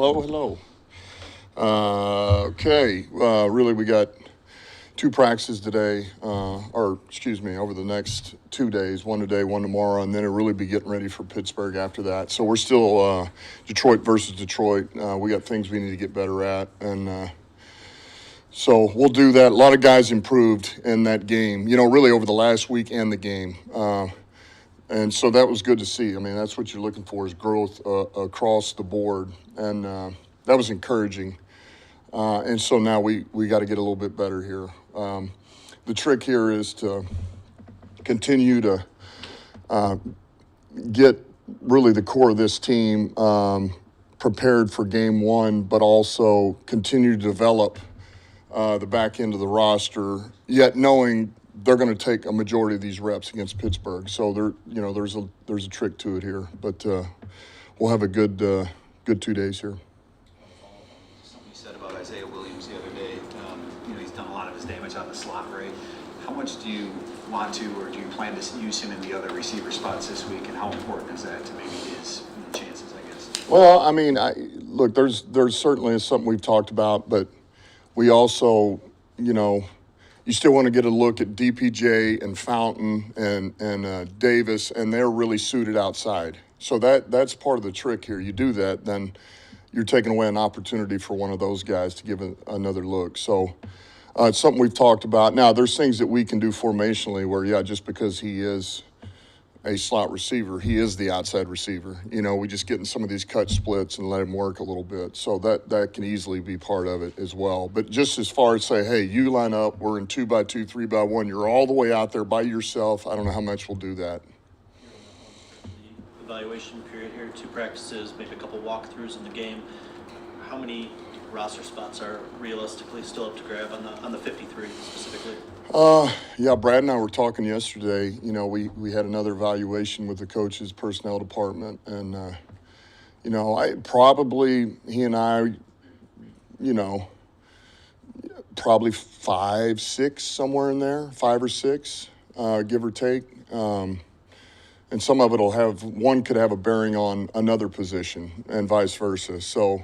Hello, hello. Really, we got two practices today, over the next 2 days, one today, one tomorrow, and then it'll really be getting ready for Pittsburgh after that. So we're still Detroit versus Detroit. We got things we need to get better at, and so we'll do that. A lot of guys improved in that game, really over the last week and the game. And so that was good to see. I mean, that's what you're looking for is growth across the board. And that was encouraging. And so now we got to get a little bit better here. The trick here is to continue to get really the core of this team prepared for game one, but also continue to develop the back end of the roster, yet knowing they're going to take a majority of these reps against Pittsburgh. So there's a trick to it here, but we'll have a good 2 days here. Something you said about Isaiah Williams the other day. He's done a lot of his damage on the slot rate. How much do you want to, or do you plan to use him in the other receiver spots this week, and how important is that to maybe his chances, I guess? Well, I mean, look, there's certainly something we've talked about, but we also, you still want to get a look at DPJ and Fountain and Davis, and they're really suited outside. So that's part of the trick here. You do that, then you're taking away an opportunity for one of those guys to give another look. So it's something we've talked about. Now, there's things that we can do formationally where, just because he is a slot receiver, he is the outside receiver. We just get in some of these cut splits and let him work a little bit. So that can easily be part of it as well. But just as far as say, hey, you line up, we're in 2x2, 3x1, you're all the way out there by yourself, I don't know how much we'll do that. The evaluation period here, 2 practices, maybe a couple walkthroughs in the game. How many roster spots are realistically still up to grab on the 53 specifically? Brad and I were talking yesterday. We had another evaluation with the coaches' personnel department, and he and I, probably 5, 6 somewhere in there, 5 or 6, give or take. And some of one could have a bearing on another position, and vice versa. So.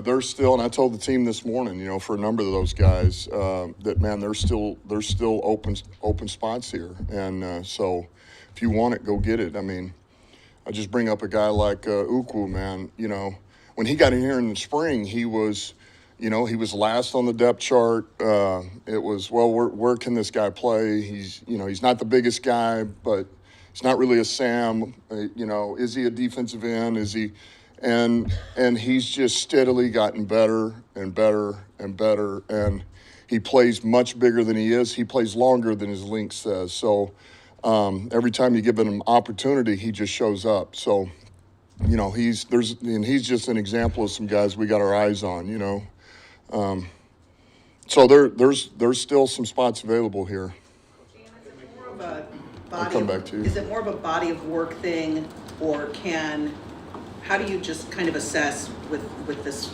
They're still, and I told the team this morning, for a number of those guys, there's still open spots here, and so if you want it, go get it. I mean, I just bring up a guy like Ukwu, man. When he got in here in the spring, he was last on the depth chart. It was, where can this guy play? He's not the biggest guy, but he's not really a Sam. Is he a defensive end? Is he? And he's just steadily gotten better and better and better, and he plays much bigger than he is. He plays longer than his length says. So every time you give him an opportunity, he just shows up. So he's just an example of some guys we got our eyes on. So there's still some spots available here. I'll come back to you. Is it more of a body of work thing, or how do you just kind of assess with this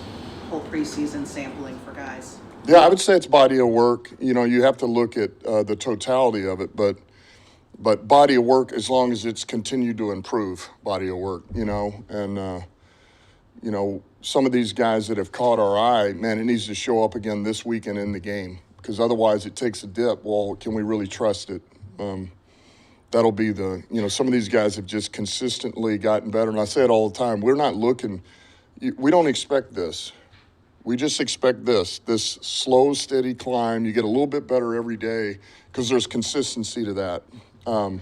whole preseason sampling for guys? Yeah, I would say it's body of work. You have to look at the totality of it, but body of work as long as it's continued to improve body of work, and some of these guys that have caught our eye, man, it needs to show up again this weekend in the game, because otherwise it takes a dip. Well, can we really trust it? That'll be some of these guys have just consistently gotten better. And I say it all the time, we don't expect this. We just expect this slow, steady climb. You get a little bit better every day because there's consistency to that. A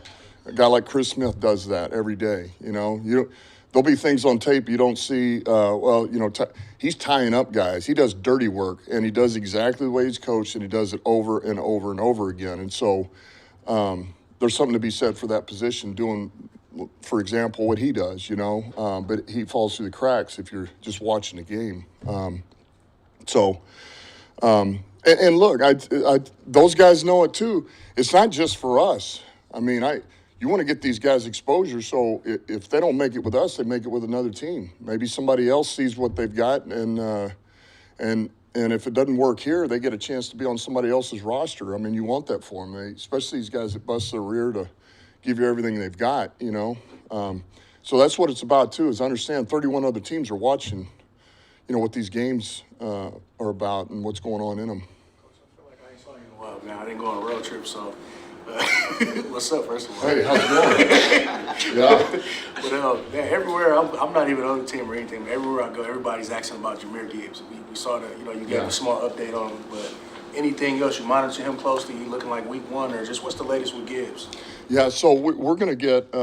guy like Chris Smith does that every day, There'll be things on tape you don't see. He's tying up guys. He does dirty work, and he does exactly the way he's coached, and he does it over and over and over again. And so there's something to be said for that position, doing, for example, what he does, but he falls through the cracks if you're just watching the game. And look, those guys know it too. It's not just for us. I mean, you want to get these guys exposure, so if they don't make it with us, they make it with another team. Maybe somebody else sees what they've got, and if it doesn't work here, they get a chance to be on somebody else's roster. I mean, you want that for them, especially these guys that bust their rear to give you everything they've got, So that's what it's about, too, is understand 31 other teams are watching, what these games are about and what's going on in them. I feel like I ain't saw you in a while, man. I didn't go on a road trip, so what's up, first of all? Hey, how's it going? Yeah. But man, everywhere, I'm not even on the team or anything, but everywhere I go, everybody's asking about Jahmyr Gibbs. We saw that, you gave a small update on him, but anything else, you monitor him closely, he looking like week one, or just what's the latest with Gibbs? Yeah, so we're going to get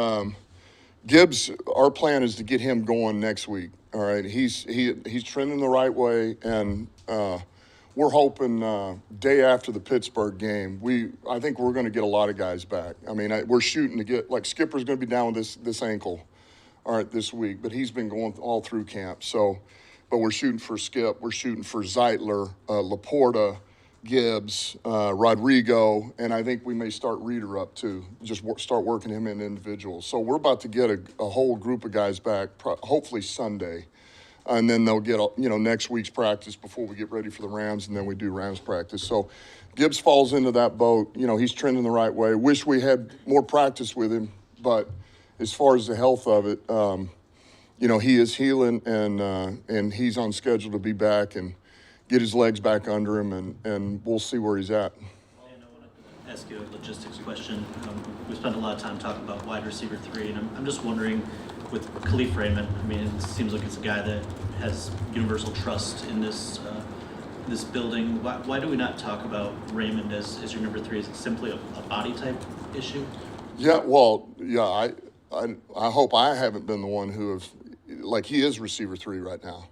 Gibbs. Our plan is to get him going next week. All right, he's trending the right way, and we're hoping day after the Pittsburgh game. I think we're going to get a lot of guys back. I mean, we're shooting to get, like, Skipper's going to be down with this ankle, all right, this week, but he's been going all through camp. So, but we're shooting for Skip, we're shooting for Zeitler, Laporta, Gibbs, Rodrigo, and I think we may start Reeder up too. Just start working him in individuals. So we're about to get a whole group of guys back, hopefully Sunday, and then they'll get next week's practice before we get ready for the Rams, and then we do Rams practice. So Gibbs falls into that boat. He's trending the right way. Wish we had more practice with him, but as far as the health of it, he is healing, and he's on schedule to be back and get his legs back under him, and we'll see where he's at. And I want to ask you a logistics question. We spent a lot of time talking about wide receiver 3, and I'm just wondering, with Khalif Raymond, I mean, it seems like it's a guy that has universal trust in this building. Why do we not talk about Raymond as your number 3? Is it simply a body type issue? Yeah, well, yeah, I hope I haven't been the one who he is receiver 3 right now.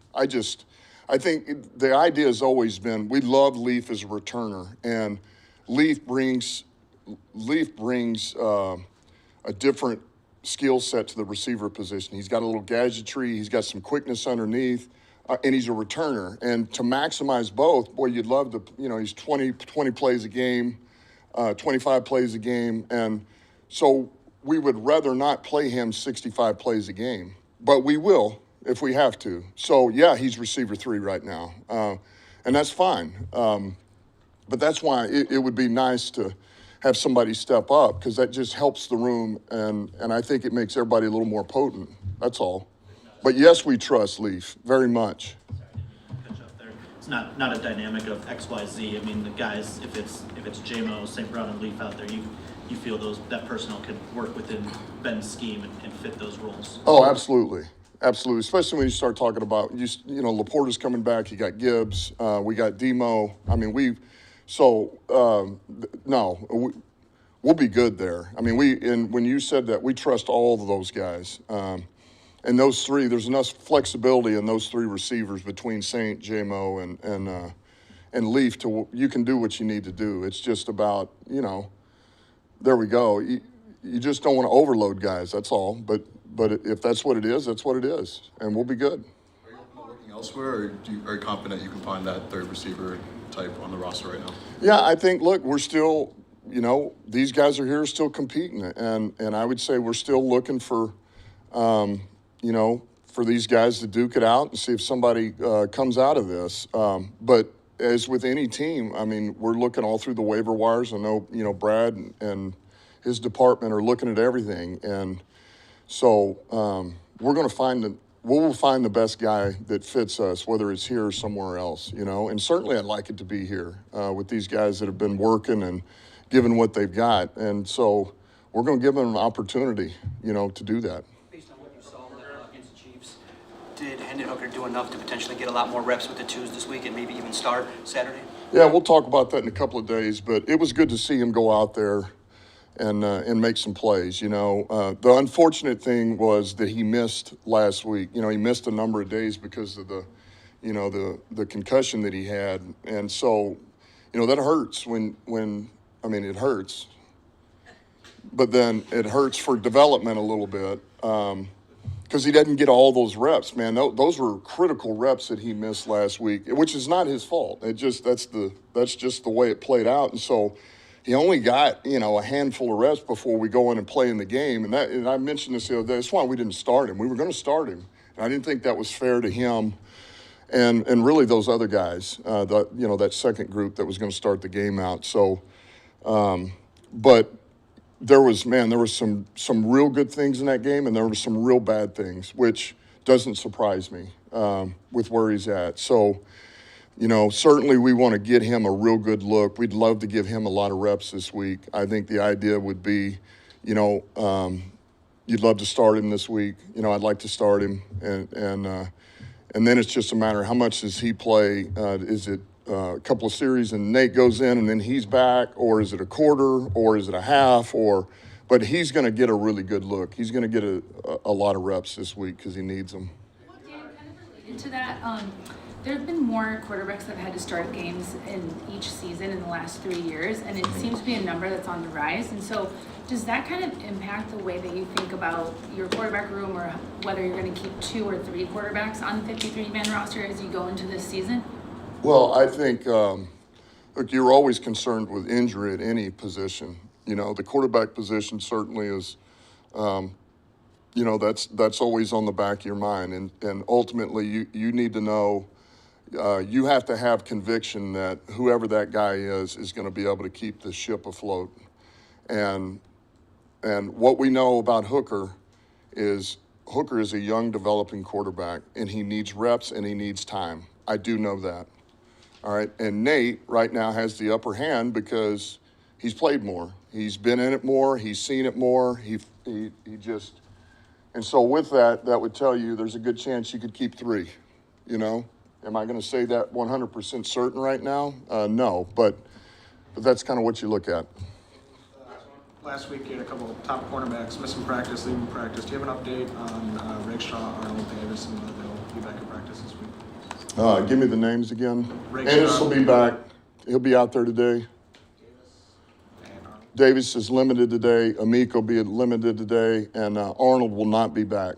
I think the idea has always been we love Leaf as a returner, and Leaf brings a different skill set to the receiver position. He's got a little gadgetry, he's got some quickness underneath, and he's a returner. And to maximize both, boy, you'd love to, he's 20 plays a game, 25 plays a game, and so we would rather not play him 65 plays a game, but we will if we have to. So, yeah, he's receiver 3 right now, and that's fine. But that's why it would be nice to have somebody step up, because that just helps the room, and I think it makes everybody a little more potent. That's all. But, yes, we trust Leaf very much. Catch up there. It's not a dynamic of X, Y, Z. I mean, the guys, if it's J-Mo, St. Brown, and Leaf out there, you feel that personnel can work within Ben's scheme and fit those roles. Oh, absolutely. Absolutely, especially when you start talking about, Laporta's coming back, you got Gibbs, we got Demo. I mean, we'll be good there. I mean, when you said that, we trust all of those guys. And those 3, there's enough flexibility in those 3 receivers between Saint, J-Mo, and Leaf you can do what you need to do. It's just about, there we go. You just don't want to overload guys, that's all. But if that's what it is, that's what it is, and we'll be good. Are you looking elsewhere, or are you confident you can find that third receiver type on the roster right now? Yeah, I think, look, we're still, these guys are here still competing, and I would say we're still looking for, for these guys to duke it out and see if somebody comes out of this. But as with any team, I mean, we're looking all through the waiver wires. I know, Brad and his department are looking at everything, and so we're going to we'll find the best guy that fits us, whether it's here or somewhere else, And certainly I'd like it to be here with these guys that have been working and giving what they've got. And so we're going to give them an opportunity, to do that. Based on what you saw against the Chiefs, did Hendon Hooker do enough to potentially get a lot more reps with the 2s this week and maybe even start Saturday? Yeah, we'll talk about that in a couple of days, but it was good to see him go out there and make some plays. The unfortunate thing was that he missed last week. He missed a number of days because of the concussion that he had, and so that hurts when it hurts, but then it hurts for development a little bit because he doesn't get all those reps. Man, those were critical reps that he missed last week, which is not his fault. That's just the way it played out, and so. He only got, a handful of reps before we go in and play in the game. And I mentioned this the other day. That's why we didn't start him. We were going to start him. And I didn't think that was fair to him and really those other guys, that second group that was going to start the game out. So, but there was some real good things in that game, and there were some real bad things, which doesn't surprise me. with where he's at. So, you know, certainly we want to get him a real good look. We'd love to give him a lot of reps this week. I think the idea would be, you know, you'd love to start him this week. You know, I'd like to start him, and then it's just a matter of how much does he play? Is it a couple of series and Nate goes in and then he's back, or is it a quarter, or is it a half, but he's going to get a really good look. He's going to get a lot of reps this week because he needs them. Dan, kind of related to that, there have been more quarterbacks that have had to start games in each season in the last 3 years, and it seems to be a number that's on the rise. And so does that kind of impact the way that you think about your quarterback room, or whether you're going to keep 2 or 3 quarterbacks on the 53-man roster as you go into this season? Well, I think, look, you're always concerned with injury at any position. You know, the quarterback position certainly is, you know, that's always on the back of your mind. And ultimately, you need to know, you have to have conviction that whoever that guy is going to be able to keep the ship afloat. And what we know about Hooker is a young developing quarterback, and he needs reps and he needs time. I do know that. All right, and Nate right now has the upper hand because he's played more. He's been in it more. He's seen it more. He just, and so with that would tell you there's a good chance you could keep 3. You know, am I going to say that 100% certain right now? No, but that's kind of what you look at. Last week, you had a couple of top cornerbacks missing practice, leaving practice. Do you have an update on Rakestraw, Arnold Davis, and whether they'll be back in practice this week? Give me the names again. Rakestraw. Ennis will be back. He'll be out there today. And Arnold. Davis is limited today. Amik will be limited today, and Arnold will not be back.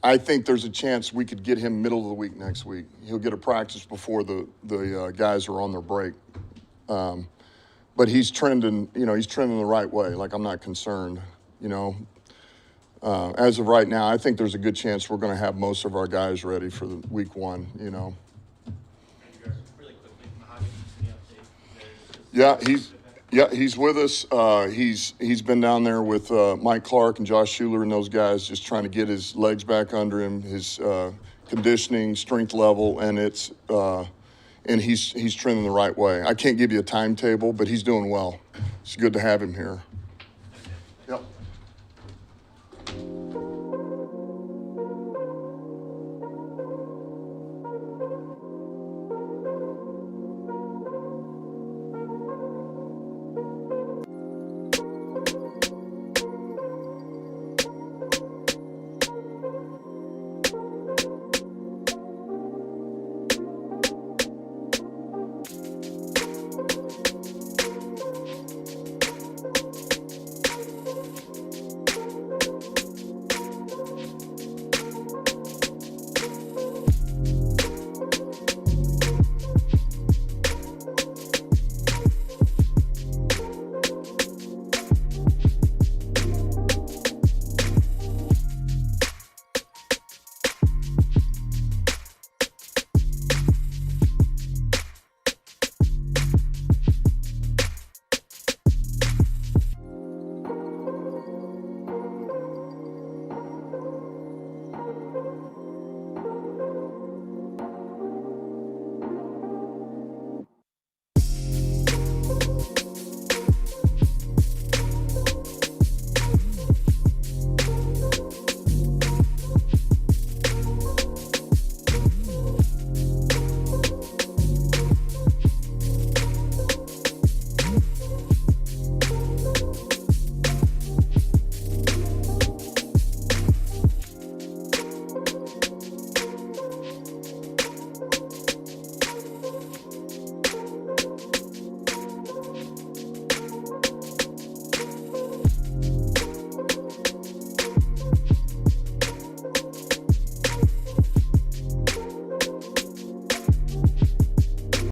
I think there's a chance we could get him middle of the week next week. He'll get a practice before the guys are on their break. But he's trending, you know, he's trending the right way. Like, I'm not concerned, you know. As of right now, I think there's a good chance we're going to have most of our guys ready for the week 1, you know. Really quickly, Mahogany, any update? Yeah, he's with us. He's been down there with Mike Clark and Josh Schuler and those guys, just trying to get his legs back under him, his conditioning, strength level, and he's trending the right way. I can't give you a timetable, but he's doing well. It's good to have him here.